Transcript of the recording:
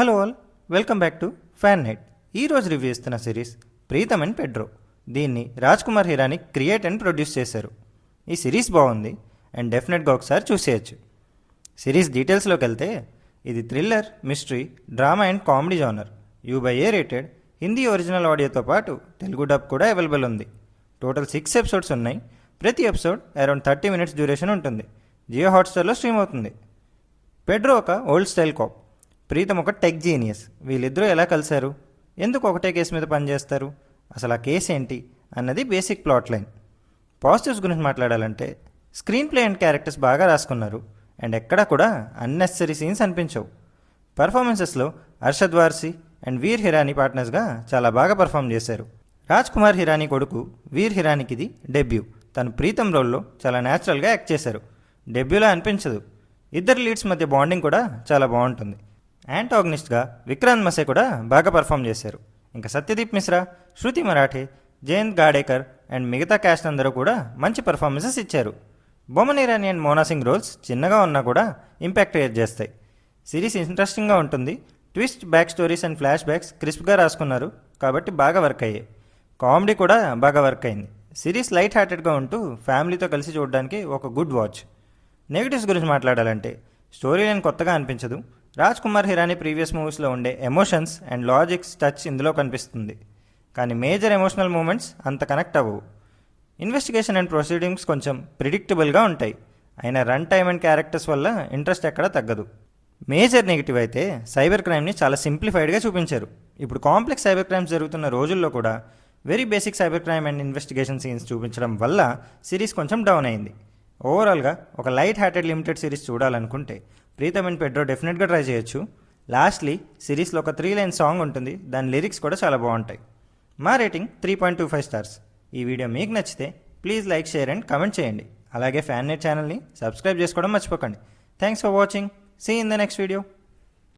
Hello all, welcome back to fan night. ఈరోజు review ఇస్తున్న series Pritam and Pedro. దీన్ని Raj Kumar Hirani create and produce చేశారు. ఈ సిరీస్ బాగుంది అండ్ డెఫినెట్గా ఒకసారి చూసేయచ్చు. సిరీస్ డీటెయిల్స్లోకి వెళ్తే ఇది thriller, mystery, drama and comedy genre. U/A rated. Hindi original ఆడియోతో పాటు తెలుగు డబ్ కూడా అవైలబుల్ ఉంది. టోటల్ 6 ఎపిసోడ్స్ ఉన్నాయి. ప్రతి ఎపిసోడ్ అరౌండ్ 30 మినిట్స్ డ్యూరేషన్ ఉంటుంది. జియో హాట్స్టార్లో స్ట్రీమ్ అవుతుంది. పెడ్రో ఒక ఓల్డ్ స్టైల్ కాప్, ప్రీతమ్ ఒక టెక్ జీనియస్. వీళ్ళిద్దరూ ఎలా కలిశారు, ఎందుకు ఒకటే కేసు మీద పనిచేస్తారు, అసలు ఆ కేసు ఏంటి అన్నది బేసిక్ ప్లాట్ లైన్. పాజిటివ్స్ గురించి మాట్లాడాలంటే స్క్రీన్ ప్లే అండ్ క్యారెక్టర్స్ బాగా రాసుకున్నారు అండ్ ఎక్కడా కూడా అన్నెసరీ సీన్స్ అనిపించవు. పర్ఫార్మెన్సెస్లో అర్షద్ వార్సీ అండ్ వీర్ హిరానీ పార్ట్నర్స్గా చాలా బాగా పర్ఫామ్ చేశారు. రాజ్ కుమార్ హిరానీ కొడుకు వీర్ హిరానీకి ఇది డెబ్యూ. తను ప్రీతమ్ రోల్లో చాలా న్యాచురల్గా యాక్ట్ చేశారు. డెబ్యూలా అనిపించదు. ఇద్దరు లీడ్స్ మధ్య బాండింగ్ కూడా చాలా బాగుంటుంది. యాంటాగనిస్ట్గా విక్రాంత్ మసే కూడా బాగా పర్ఫామ్ చేశారు. ఇంకా సత్యదీప్ మిశ్రా, శృతి మరాఠే, జయంత్ గాడేకర్ అండ్ మిగతా క్యాస్ట్ అందరూ కూడా మంచి పర్ఫార్మెన్సెస్ ఇచ్చారు. బొమ్మన్ ఇరానీ అండ్ మోనా సింగ్ రోల్స్ చిన్నగా ఉన్నా కూడా ఇంపాక్ట్ క్రియేట్ చేస్తాయి. సిరీస్ ఇంట్రెస్టింగ్గా ఉంటుంది. Twist, backstories and flashbacks క్రిస్ప్గా రాసుకున్నారు కాబట్టి బాగా వర్క్ అయ్యాయి. కామెడీ కూడా బాగా వర్క్ అయింది. సిరీస్ లైట్ హార్టెడ్గా ఉంటూ ఫ్యామిలీతో కలిసి చూడడానికి ఒక గుడ్ వాచ్. నెగిటివ్స్ గురించి మాట్లాడాలంటే స్టోరీ లైన్ కొత్తగా అనిపించదు. రాజ్ కుమార్ హిరానీ ప్రీవియస్ మూవీస్లో ఉండే ఎమోషన్స్ అండ్ లాజిక్స్ టచ్ ఇందులో కనిపిస్తుంది. కానీ మేజర్ ఎమోషనల్ మూమెంట్స్ అంత కనెక్ట్ అవ్వవు. ఇన్వెస్టిగేషన్ అండ్ ప్రొసీడింగ్స్ కొంచెం ప్రిడిక్టబుల్గా ఉంటాయి. అయినా రన్ టైమ్ అండ్ క్యారెక్టర్స్ వల్ల ఇంట్రెస్ట్ ఎక్కడా తగ్గదు. మేజర్ నెగిటివ్ అయితే సైబర్ క్రైమ్ని చాలా సింప్లిఫైడ్గా చూపించారు. ఇప్పుడు కాంప్లెక్స్ సైబర్ క్రైమ్స్ జరుగుతున్న రోజుల్లో కూడా very basic cyber crime and investigation scenes చూపించడం వల్ల సిరీస్ కొంచెం డౌన్ అయింది. ఓవరాల్గా ఒక లైట్ హార్టెడ్ లిమిటెడ్ సిరీస్ చూడాలనుకుంటే ప్రీతమ్ అండ్ పెడ్రో డెఫినెట్గా ట్రై చేయొచ్చు. లాస్ట్లీ సిరీస్లో ఒక 3 లైన్ సాంగ్ ఉంటుంది. దాని లిరిక్స్ కూడా చాలా బాగుంటాయి. మా రేటింగ్ 3.25 స్టార్స్. ఈ వీడియో మీకు నచ్చితే please like, share and comment చేయండి. అలాగే ఫ్యాన్ నెట్ ఛానల్ని సబ్స్క్రైబ్ చేసుకోవడం మర్చిపోకండి. Thanks for watching. See in the next video.